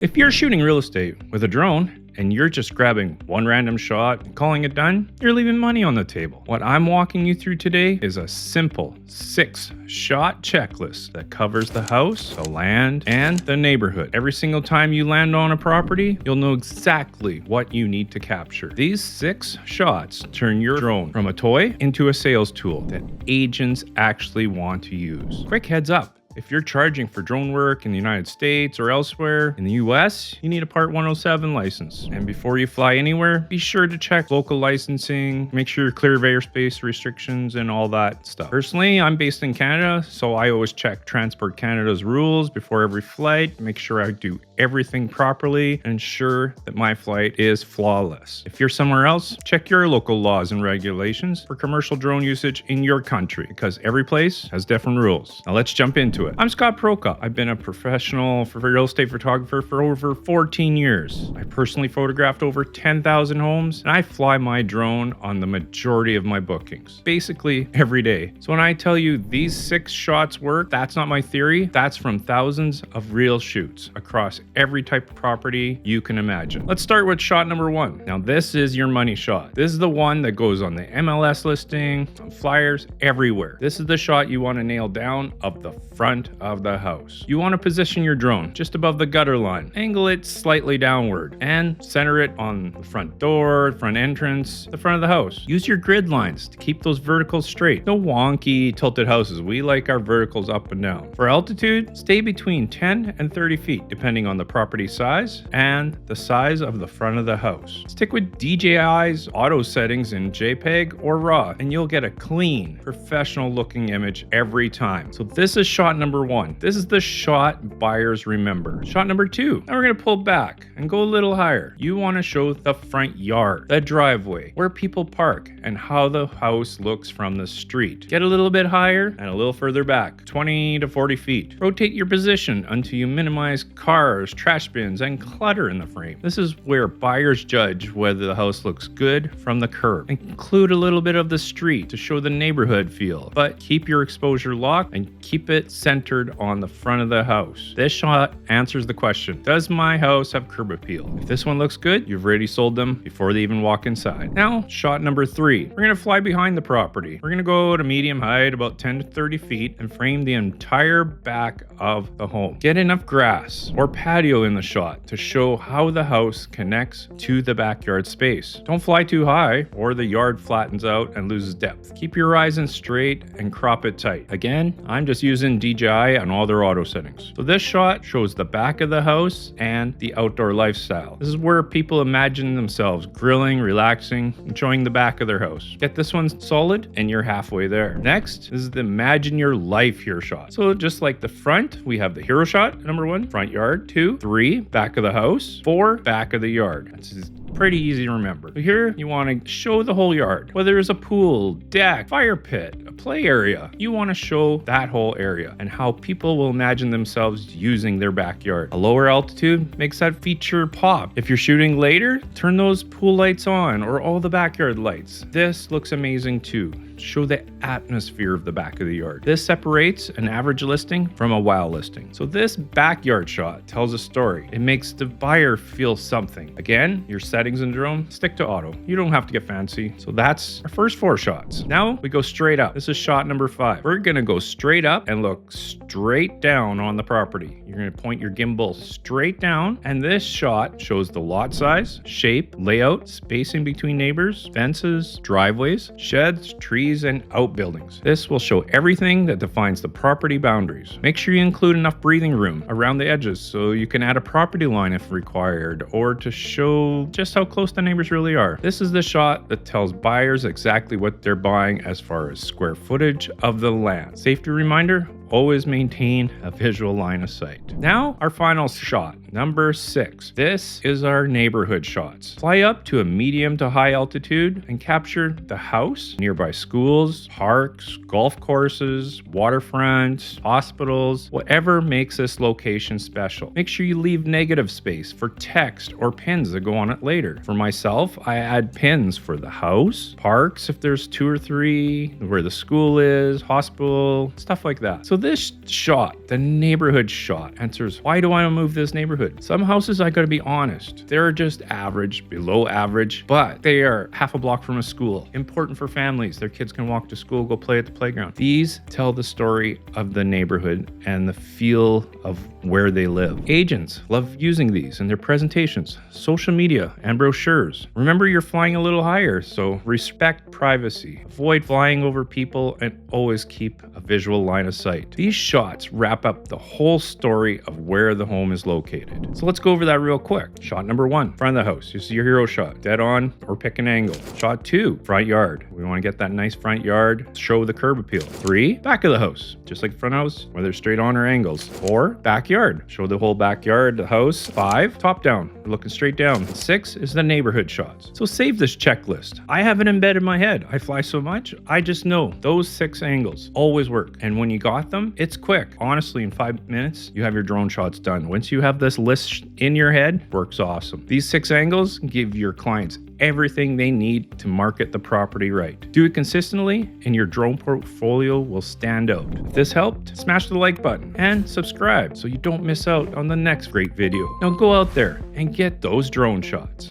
If you're shooting real estate with a drone and you're just grabbing one random shot and calling it done, you're leaving money on the table. What I'm walking you through today is a simple 6-shot checklist that covers the house, the land, and the neighborhood. Every single time you land on a property, you'll know exactly what you need to capture. These 6 shots turn your drone from a toy into a sales tool that agents actually want to use. Quick heads up. If you're charging for drone work in the United States or elsewhere in the US, you need a Part 107 license. And before you fly anywhere, be sure to check local licensing, make sure you're clear of airspace restrictions and all that stuff. Personally, I'm based in Canada, so I always check Transport Canada's rules before every flight, make sure I do everything properly, and ensure that my flight is flawless. If you're somewhere else, check your local laws and regulations for commercial drone usage in your country, because every place has different rules. Now let's jump into it. I'm Scott Prokop. I've been a professional real estate photographer for over 14 years. I personally photographed over 10,000 homes, and I fly my drone on the majority of my bookings, basically every day. So when I tell you these 6 shots work, that's not my theory. That's from thousands of real shoots across every type of property you can imagine. Let's start with shot number 1. Now this is your money shot. This is the one that goes on the MLS listing, on flyers, everywhere. This is the shot you want to nail down of the front of the house. You want to position your drone just above the gutter line, angle it slightly downward, and center it on the front door, front entrance, the front of the house. Use your grid lines to keep those verticals straight. No wonky tilted houses. We like our verticals up and down. For altitude, stay between 10 and 30 feet depending on the property size and the size of the front of the house. Stick with DJI's auto settings in JPEG or RAW and you'll get a clean, professional looking image every time. So this is shot number 1. This is the shot buyers remember. Shot number 2. Now we're going to pull back and go a little higher. You want to show the front yard, the driveway, where people park, and how the house looks from the street. Get a little bit higher and a little further back, 20 to 40 feet. Rotate your position until you minimize cars, trash bins, and clutter in the frame. This is where buyers judge whether the house looks good from the curb. Include a little bit of the street to show the neighborhood feel, but keep your exposure locked and keep it centered on the front of the house. This shot answers the question, does my house have curb appeal? If this one looks good, you've already sold them before they even walk inside. Now, shot number 3. We're going to fly behind the property. We're going to go to medium height, about 10 to 30 feet, and frame the entire back of the home. Get enough grass or patio in the shot to show how the house connects to the backyard space. Don't fly too high or the yard flattens out and loses depth. Keep your horizon straight and crop it tight. Again, I'm just using DJI on all their auto settings. So this shot shows the back of the house and the outdoor lifestyle. This is where people imagine themselves grilling, relaxing, enjoying the back of their house. Get this one solid and you're halfway there. Next is the imagine your life here shot. So just like the front, we have the hero shot, number 1, front yard, 2, 3, back of the house, 4, back of the yard. That's pretty easy to remember. So here you want to show the whole yard, whether it's a pool, deck, fire pit, a play area. You want to show that whole area and how people will imagine themselves using their backyard. A lower altitude makes that feature pop. If you're shooting later, turn those pool lights on or all the backyard lights. This looks amazing too. Show the atmosphere of the back of the yard. This separates an average listing from a wow listing. So this backyard shot tells a story. It makes the buyer feel something. Again, your settings in drone, stick to auto. You don't have to get fancy. So that's our first 4 shots. Now we go straight up. This is shot number 5. We're gonna go straight up and look straight down on the property. You're gonna point your gimbal straight down, and this shot shows the lot size, shape, layout, spacing between neighbors, fences, driveways, sheds, trees, and outbuildings. This will show everything that defines the property boundaries. Make sure you include enough breathing room around the edges so you can add a property line if required, or to show just how close the neighbors really are. This is the shot that tells buyers exactly what they're buying as far as square footage of the land. Safety reminder, always maintain a visual line of sight. Now, our final shot, number 6. This is our neighborhood shots. Fly up to a medium to high altitude and capture the house, nearby schools, parks, golf courses, waterfronts, hospitals, whatever makes this location special. Make sure you leave negative space for text or pins that go on it later. For myself, I add pins for the house, parks if there's 2 or 3, where the school is, hospital, stuff like that. So So this shot, the neighborhood shot, answers why do I move this neighborhood? Some houses, I gotta be honest, they're just average, below average, but they are half a block from a school. Important for families. Their kids can walk to school, go play at the playground. These tell the story of the neighborhood and the feel of where they live. Agents love using these in their presentations, social media, and brochures. Remember, you're flying a little higher, so respect privacy. Avoid flying over people and always keep a visual line of sight. These shots wrap up the whole story of where the home is located. So let's go over that real quick. Shot number 1, front of the house. This is your hero shot. Dead on or pick an angle. Shot 2, front yard. We want to get that nice front yard, show the curb appeal. 3, back of the house. Just like front house, whether straight on or angles. 4, backyard. Show the whole backyard, the house. 5, top down. We're looking straight down. 6 is the neighborhood shots. So save this checklist. I have it embedded in my head. I fly so much, I just know those 6 angles always work. And when you got them, it's quick. Honestly, in 5 minutes, you have your drone shots done. Once you have this list in your head, works awesome. These 6 angles give your clients everything they need to market the property right. Do it consistently and your drone portfolio will stand out. If this helped, smash the like button and subscribe so you don't miss out on the next great video. Now go out there and get those drone shots.